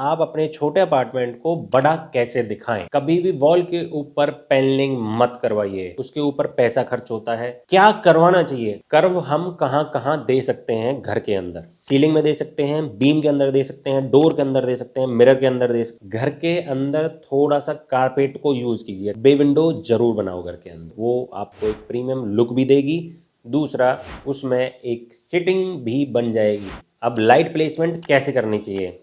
आप अपने छोटे अपार्टमेंट को बड़ा कैसे दिखाएं। कभी भी वॉल के ऊपर पैनलिंग मत करवाइए, उसके ऊपर पैसा खर्च होता है। क्या करवाना चाहिए? कर्व हम कहां कहां दे सकते हैं घर के अंदर? सीलिंग में दे सकते हैं, बीम के अंदर दे सकते हैं, डोर के अंदर दे सकते हैं, मिरर के अंदर दे सकते हैं। घर के अंदर थोड़ा सा कारपेट को यूज कीजिए, बे विंडो जरूर बनाओ घर के अंदर, वो आपको एक प्रीमियम लुक भी देगी। दूसरा, उसमें एक सिटिंग भी बन जाएगी। अब लाइट प्लेसमेंट कैसे करनी चाहिए?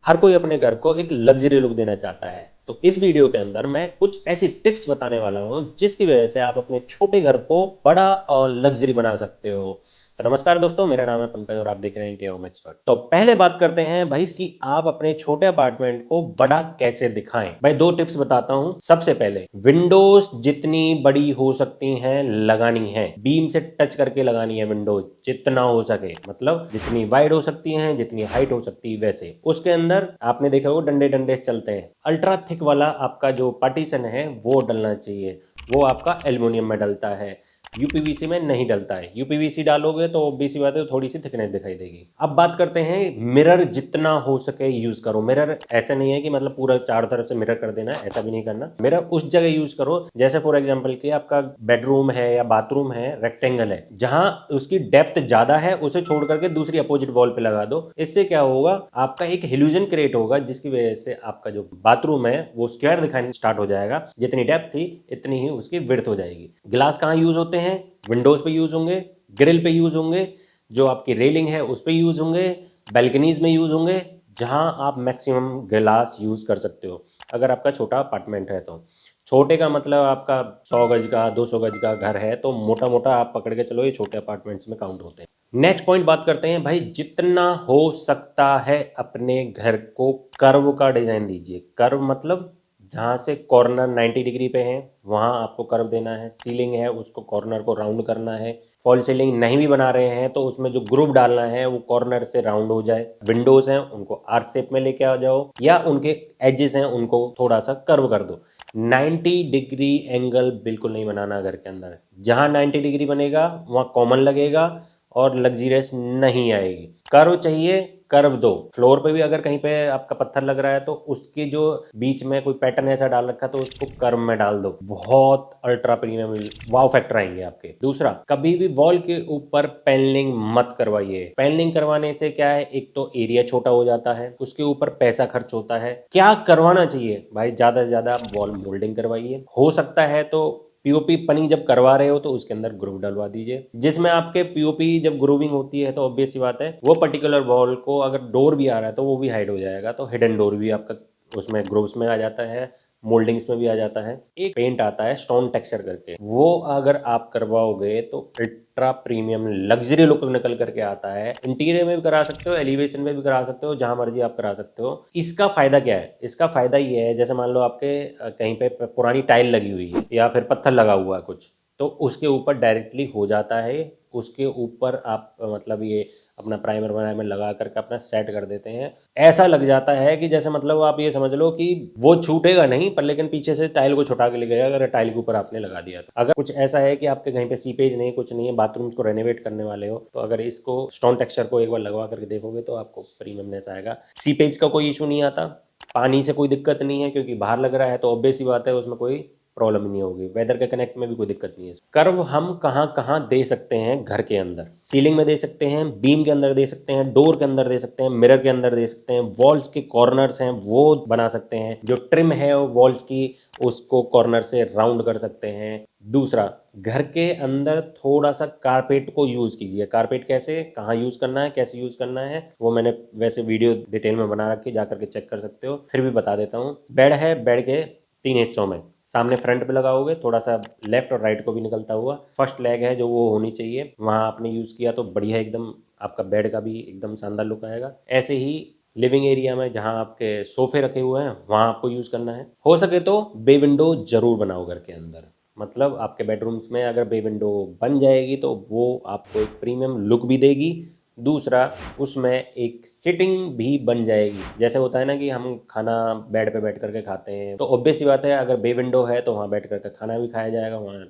हर कोई अपने घर को एक लग्जरी लुक देना चाहता है, तो इस वीडियो के अंदर मैं कुछ ऐसी टिप्स बताने वाला हूं जिसकी वजह से आप अपने छोटे घर को बड़ा और लग्जरी बना सकते हो। तो नमस्कार दोस्तों, मेरा नाम है पंकज और आप देख रहे हैं इंडिया होम एक्सपर्ट। तो पहले बात करते हैं भाई कि आप अपने छोटे अपार्टमेंट को बड़ा कैसे दिखाएं। भाई दो टिप्स बताता हूं। सबसे पहले, विंडोज जितनी बड़ी हो सकती हैं लगानी है, बीम से टच करके लगानी है विंडोज जितना हो सके, मतलब जितनी वाइड हो सकती हैं, जितनी हाइट हो सकती है वैसे। उसके अंदर आपने देखा होगा डंडे डंडे चलते हैं, अल्ट्रा थिक वाला आपका जो पार्टीशन है वो डलना चाहिए। वो आपका एल्युमिनियम में डलता है, यूपीवीसी में नहीं डलता है। यूपीवीसी डालोगे तो ऑब्वियस सी बात है, थोड़ी सी थिकनेस दिखाई देगी। अब बात करते हैं, मिरर जितना हो सके यूज करो। मिरर ऐसे नहीं है कि मतलब पूरा चारों तरफ से मिरर कर देना है, ऐसा भी नहीं करना। मिरर उस जगह यूज करो, जैसे फॉर एग्जांपल कि आपका बेडरूम है या बाथरूम है, रेक्टेंगल है, जहां उसकी डेप्थ ज्यादा है उसे छोड़ करके दूसरी अपोजिट वॉल पे लगा दो। इससे क्या होगा, आपका एक इल्यूजन क्रिएट होगा जिसकी वजह से आपका जो बाथरूम है वो स्क्वायर दिखाने स्टार्ट हो जाएगा। जितनी डेप्थ थी इतनी ही उसकी विड्थ हो जाएगी। गिलास कहाँ यूज होते हैं? विंडोज पे यूज होंगे, ग्रिल पे यूज होंगे, जो आपकी रेलिंग है उस पे यूज होंगे, बैल्कनीज में यूज होंगे, जहां आप मैक्सिमम गिलास यूज कर सकते हो अगर आपका छोटा अपार्टमेंट है तो। छोटे का मतलब आपका 100 गज का 200 गज का घर है तो मोटा मोटा आप पकड़ के चलो ये छोटे अपार्टमेंट्स में काउंट होते हैं। नेक्स्ट पॉइंट बात करते हैं भाई, जितना हो सकता है अपने घर को कर्व का डिजाइन दीजिए। कर्व मतलब जहां से कॉर्नर 90 डिग्री पे है वहां आपको कर्व देना है। सीलिंग है उसको कॉर्नर को राउंड करना है। फॉल सीलिंग नहीं भी बना रहे हैं तो उसमें जो ग्रुप डालना है वो कॉर्नर से राउंड हो जाए। विंडोज हैं उनको आर शेप में लेके आ जाओ, या उनके एजेस हैं उनको थोड़ा सा कर्व कर दो। 90 डिग्री एंगल बिल्कुल नहीं बनाना घर के अंदर। जहां 90 डिग्री बनेगा वहां कॉमन लगेगा और लग्जरियस नहीं आएगी। कर्व चाहिए, कर्व दो। फ्लोर पे भी अगर कहीं पे आपका पत्थर लग रहा है तो उसके जो बीच में कोई पैटर्न ऐसा डाल रखा है तो उसको कर्व में डाल दो, बहुत अल्ट्रा प्रीमियम वाव फैक्टर आएंगे आपके। दूसरा, कभी भी वॉल के ऊपर पैनलिंग मत करवाइए। पैनलिंग करवाने से क्या है, एक तो एरिया छोटा हो जाता है, उसके ऊपर पैसा खर्च होता है। क्या करवाना चाहिए भाई, ज्यादा से ज्यादा वॉल मोल्डिंग करवाइए। हो सकता है तो पीओपी पनी जब करवा रहे हो तो उसके अंदर ग्रुव डलवा दीजिए, जिसमें आपके पीओपी जब ग्रूविंग होती है तो ऑब्वियस सी बात है वो पर्टिकुलर वॉल को अगर डोर भी आ रहा है तो वो भी हाइड हो जाएगा, तो हिडन डोर भी आपका उसमें ग्रोव्स में आ जाता है, मोल्डिंग्स में भी आ जाता है। एक पेंट आता है स्टोन टेक्सचर करके, वो अगर आप करवाओगे तो अल्ट्रा प्रीमियम लग्जरी लुक निकल करके आता है। इंटीरियर में भी करा सकते हो, एलिवेशन में भी करा सकते हो, जहां मर्जी आप करा सकते हो। इसका फायदा क्या है? इसका फायदा ये है, जैसे मान लो आपके कहीं पे पुरानी टाइल लगी हुई है या फिर पत्थर लगा हुआ है कुछ, तो उसके ऊपर डायरेक्टली हो जाता है। उसके ऊपर आप मतलब ये अपना प्राइमर वराइमर लगा करके अपना सेट कर देते हैं। ऐसा लग जाता है कि जैसे मतलब आप ये समझ लो कि वो छूटेगा नहीं पर लेकिन पीछे से टाइल को छुटा के ले गया अगर टाइल के ऊपर आपने लगा दिया। तो अगर कुछ ऐसा है कि आपके कहीं पे सीपेज नहीं, कुछ नहीं है, बाथरूम को रेनोवेट करने वाले हो, तो अगर इसको स्टोन टेक्सचर को एक बार लगवा करके देखोगे तो आपको प्रीमियमनेस आएगा। सीपेज का कोई इशू नहीं आता, पानी से कोई दिक्कत नहीं है क्योंकि बाहर लग रहा है तो ऑब्वियस सी बात है उसमें कोई प्रॉब्लम नहीं होगी। वेदर के कनेक्ट में भी कोई दिक्कत नहीं है। कर्व हम कहाँ कहाँ दे सकते हैं घर के अंदर? सीलिंग में दे सकते हैं, बीम के अंदर दे सकते हैं, डोर के अंदर दे सकते हैं, मिरर के अंदर दे सकते हैं, वॉल्स के कॉर्नर्स हैं वो बना सकते हैं, जो ट्रिम है वॉल्स की उसको कॉर्नर से राउंड कर सकते हैं। दूसरा, घर के अंदर थोड़ा सा कारपेट को यूज कीजिए। कारपेट कैसे, कहाँ यूज करना है, कैसे यूज करना है, वो मैंने वैसे वीडियो डिटेल में बना रखी, जाकर के चेक कर सकते हो। फिर भी बता देता हूँ। बेड है, बेड के 3 हिस्सों में, सामने फ्रंट पे लगाओगे थोड़ा सा लेफ्ट और राइट को भी निकलता हुआ। फर्स्ट लेग है जो वो होनी चाहिए, वहां आपने यूज किया तो बढ़िया, एकदम आपका बेड का भी एकदम शानदार लुक आएगा। ऐसे ही लिविंग एरिया में जहां आपके सोफे रखे हुए हैं वहां आपको यूज करना है। हो सके तो बे विंडो जरूर बनाओ घर के अंदर, मतलब आपके बेडरूम्स में अगर बे विंडो बन जाएगी तो वो आपको एक प्रीमियम लुक भी देगी। दूसरा उसमें एक सिटिंग भी बन जाएगी। जैसे होता है ना कि हम खाना बेड पे बैठ करके खाते हैं, तो ऑब्वियस सी बात है अगर बे विंडो है तो वहाँ बैठ करके खाना भी खाया जाएगा, वहाँ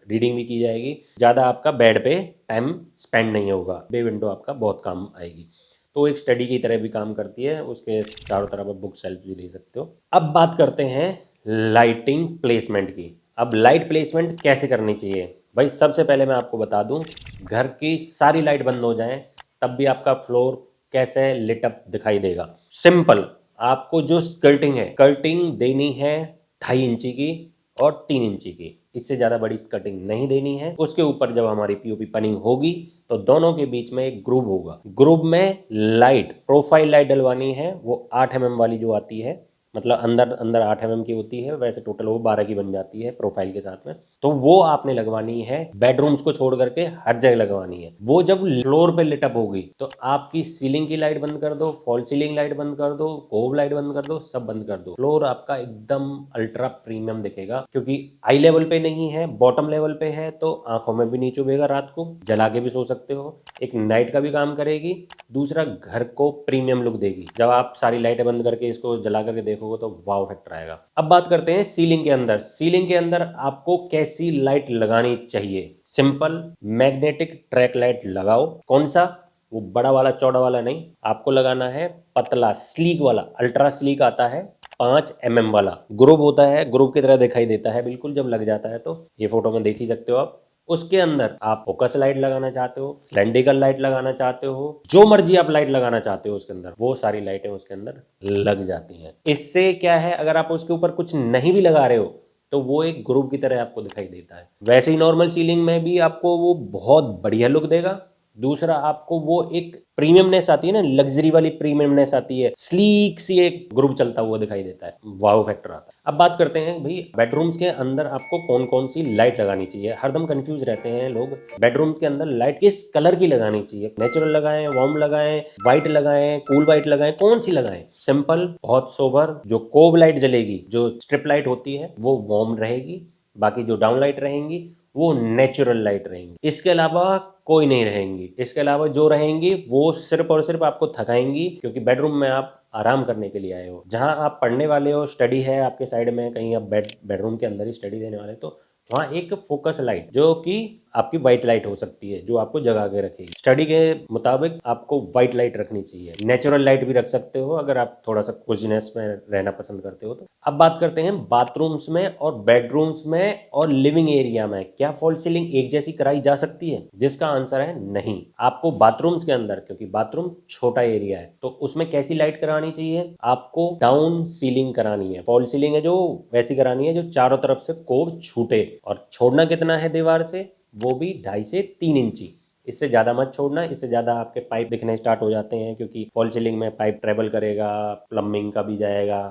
रीडिंग भी की जाएगी, ज़्यादा आपका बेड पे टाइम स्पेंड नहीं होगा, बे विंडो आपका बहुत काम आएगी। तो एक स्टडी की तरह भी काम करती है, उसके चारों तरफ आप बुक शेल्फ भी ले सकते हो। अब बात करते हैं लाइटिंग प्लेसमेंट की। अब लाइट प्लेसमेंट कैसे करनी चाहिए भाई? सबसे पहले मैं आपको बता दूं, घर की सारी लाइट बंद हो जाए तब भी आपका फ्लोर कैसे लिट अप दिखाई देगा। सिंपल, आपको जो स्कर्टिंग है, कर्टिंग देनी है 2.5 इंची की और 3 इंची की, इससे ज्यादा बड़ी स्कर्टिंग नहीं देनी है। उसके ऊपर जब हमारी पीओपी पनिंग होगी तो दोनों के बीच में एक ग्रुप होगा, ग्रुप में लाइट, प्रोफाइल लाइट डलवानी है, वो 8 mm वाली जो आती है, मतलब अंदर अंदर 8 mm की होती है, वैसे टोटल वो 12 की बन जाती है प्रोफाइल के साथ में। तो वो आपने लगवानी है, बेडरूम्स को छोड़ करके हर जगह लगवानी है। वो जब फ्लोर पे लिटअप होगी तो आपकी सीलिंग की लाइट बंद कर दो, फॉल सीलिंग लाइट बंद कर दो, कोब लाइट बंद कर दो, सब बंद कर दो, फ्लोर आपका एकदम अल्ट्रा प्रीमियम दिखेगा। क्योंकि आई लेवल पे नहीं है, बॉटम लेवल पे है, तो आंखों में भी नहीं चुभेगा, रात को जला के भी सो सकते हो, एक नाइट का भी काम करेगी, दूसरा घर को प्रीमियम लुक देगी। जब आप सारी लाइटें बंद करके इसको जला करके देखोगे तो वाव फैक्टर आएगा। अब बात करते हैं सीलिंग के अंदर। सीलिंग के अंदर आपको कैसी लाइट लगानी चाहिए? सिंपल, मैग्नेटिक ट्रैक लाइट लगाओ। कौन सा? वो बड़ा वाला चौड़ा वाला नहीं, आपको लगाना है पतला स्लीक वाला, अल्ट्रा स्लीक आता है 5 mm वाला, ग्रुप होता है, ग्रुप की तरह दिखाई देता है बिल्कुल जब लग जाता है, तो ये फोटो में देख ही सकते हो आप। उसके अंदर आप फोकस लाइट लगाना चाहते हो, सिलेंड्रिकल लाइट लगाना चाहते हो, जो मर्जी आप लाइट लगाना चाहते हो उसके अंदर, वो सारी लाइटें उसके अंदर लग जाती हैं। इससे क्या है, अगर आप उसके ऊपर कुछ नहीं भी लगा रहे हो तो वो एक ग्रुप की तरह आपको दिखाई देता है। वैसे ही नॉर्मल सीलिंग में भी आपको वो बहुत बढ़िया लुक देगा। दूसरा, आपको वो एक प्रीमियमनेस आती है ना, लग्जरी वाली प्रीमियमनेस आती है, स्लीक सी एक ग्रुप चलता हुआ दिखाई देता है, वाव फैक्टर आता है। अब बात करते हैं भाई बेडरूम्स के अंदर आपको कौन कौन सी लाइट लगानी चाहिए। हरदम कंफ्यूज रहते हैं लोग, बेडरूम्स के अंदर लाइट किस कलर की लगानी चाहिए, नेचुरल लगाएं, वार्म लगाएं, व्हाइट लगाएं, कूल व्हाइट लगाएं, कौन सी लगाएं? सिंपल, बहुत सोबर, जो कोब लाइट जलेगी, जो स्ट्रिप लाइट होती है, वो वार्म रहेगी, बाकी जो डाउन लाइट रहेंगी वो नेचुरल लाइट रहेंगी, इसके अलावा कोई नहीं रहेंगी। इसके अलावा जो रहेंगी वो सिर्फ और सिर्फ आपको थकाएंगी, क्योंकि बेडरूम में आप आराम करने के लिए आए हो। जहां आप पढ़ने वाले हो, स्टडी है आपके साइड में, कहीं आप बेडरूम के अंदर ही स्टडी देने वाले, तो वहाँ एक फोकस लाइट जो कि आपकी व्हाइट लाइट हो सकती है, जो आपको जगा के रखेगी। स्टडी के मुताबिक आपको व्हाइट लाइट रखनी चाहिए, नेचुरल लाइट भी रख सकते हो अगर आप थोड़ा सा कोजीनेस में रहना पसंद करते हो तो। अब बात करते हैं बाथरूम्स में और बेडरूम्स में और लिविंग एरिया में, क्या फॉल सीलिंग एक जैसी कराई जा सकती है? जिसका आंसर है नहीं। आपको बाथरूम्स के अंदर, क्योंकि बाथरूम छोटा एरिया है, तो उसमें कैसी लाइट करानी चाहिए? आपको डाउन सीलिंग करानी है। फॉल सीलिंग है जो वैसी करानी है जो चारों तरफ से कोब छूटे, और छोड़ना कितना है दीवार से? वो भी 2.5 से 3 इंची, इससे ज़्यादा मत छोड़ना, इससे ज़्यादा आपके पाइप दिखने स्टार्ट हो जाते हैं, क्योंकि फॉल सीलिंग में पाइप ट्रेवल करेगा, प्लम्बिंग का भी जाएगा,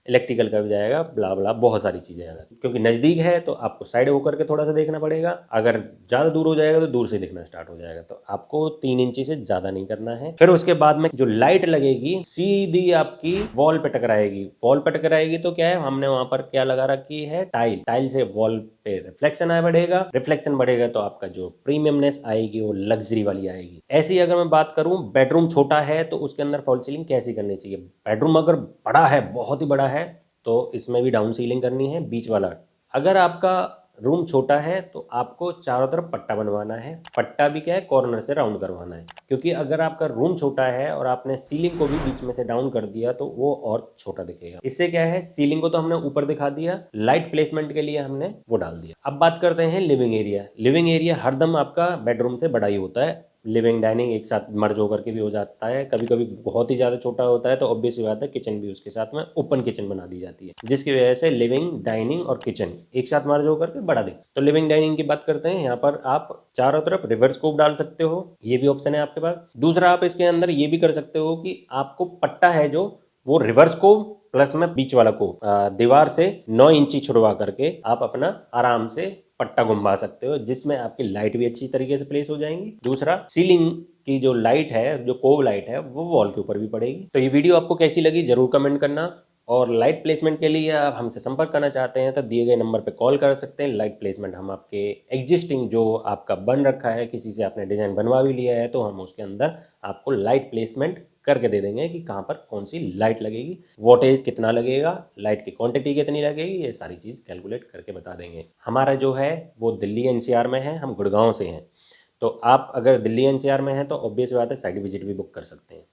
इलेक्ट्रिकल का भी जाएगा, ब्ला ब्ला बहुत सारी चीज़ें आ जाती। क्योंकि नज़दीक है तो आपको साइड होकर के थोड़ा सा देखना पड़ेगा, अगर ज़्यादा दूर हो जाएगा तो दूर से दिखना स्टार्ट हो जाएगा, तो आपको 3 इंची से ज़्यादा नहीं करना है। फिर उसके बाद में जो लाइट लगेगी सीधी आपकी वॉल पे टकराएगी। वॉल पे टकराएगी तो क्या है, हमने वहां पर क्या लगा रखी है? टाइल। टाइल से वॉल पे रिफ्लेक्शन आया बढ़ेगा, रिफ्लेक्शन बढ़ेगा तो आपका जो प्रीमियमनेस आएगी वो लग्जरी वाली आएगी। ऐसी अगर मैं बात करूं, बेडरूम छोटा है तो उसके अंदर फॉल सीलिंग कैसी करनी चाहिए? बेडरूम अगर बड़ा है, बहुत ही बड़ा है, तो इसमें भी डाउन सीलिंग करनी है, बीच वाला। अगर आपका रूम छोटा है तो आपको चारों तरफ पट्टा बनवाना है। पट्टा भी क्या है, कॉर्नर से राउंड करवाना है, क्योंकि अगर आपका रूम छोटा है और आपने सीलिंग को भी बीच में से डाउन कर दिया तो वो और छोटा दिखेगा। इससे क्या है, सीलिंग को तो हमने ऊपर दिखा दिया, लाइट प्लेसमेंट के लिए हमने वो डाल दिया। अब बात करते हैं लिविंग एरिया। लिविंग एरिया हरदम आपका बेडरूम से बड़ा ही होता है, लिविंग डाइनिंग एक साथ मर्ज होकर के भी हो जाता है, कभी कभी बहुत ही ज़्यादा छोटा होता है तो ऑब्वियस बात है किचन भी उसके साथ में ओपन किचन बना दी जाती है, जिसकी वजह से लिविंग डाइनिंग और किचन एक साथ मर्ज होकर के बड़ा दिखता है। तो लिविंग डाइनिंग की बात करते हैं, यहाँ पर आप चारों तरफ रिवर्स स्कोप डाल सकते हो, ये भी ऑप्शन है आपके पास। दूसरा, आप इसके अंदर ये भी कर सकते हो कि आपको पट्टा है जो वो रिवर्स को प्लस में बीच वाला को दीवार से 9 इंची छुड़वा करके आप अपना आराम से पट्टा घुमा सकते हो, जिसमें आपकी लाइट भी अच्छी तरीके से प्लेस हो जाएंगी। दूसरा, सीलिंग की जो लाइट है, जो कोव लाइट है, वो वॉल के ऊपर भी पड़ेगी। तो ये वीडियो आपको कैसी लगी जरूर कमेंट करना। और लाइट प्लेसमेंट के लिए आप हमसे संपर्क करना चाहते हैं तो दिए गए नंबर पे कॉल कर सकते हैं। लाइट प्लेसमेंट हम आपके एग्जिस्टिंग जो आपका बन रखा है, किसी से आपने डिज़ाइन बनवा भी लिया है, तो हम उसके अंदर आपको लाइट प्लेसमेंट करके दे देंगे कि कहाँ पर कौन सी लाइट लगेगी, वोल्टेज कितना लगेगा, लाइट की क्वांटिटी कितनी लगेगी, ये सारी चीज़ कैलकुलेट करके बता देंगे। हमारा जो है वो दिल्ली एनसीआर में है, हम गुड़गांव से हैं। तो आप अगर दिल्ली एनसीआर में हैं तो ऑब्वियस बात है साइट विजिट भी बुक कर सकते हैं।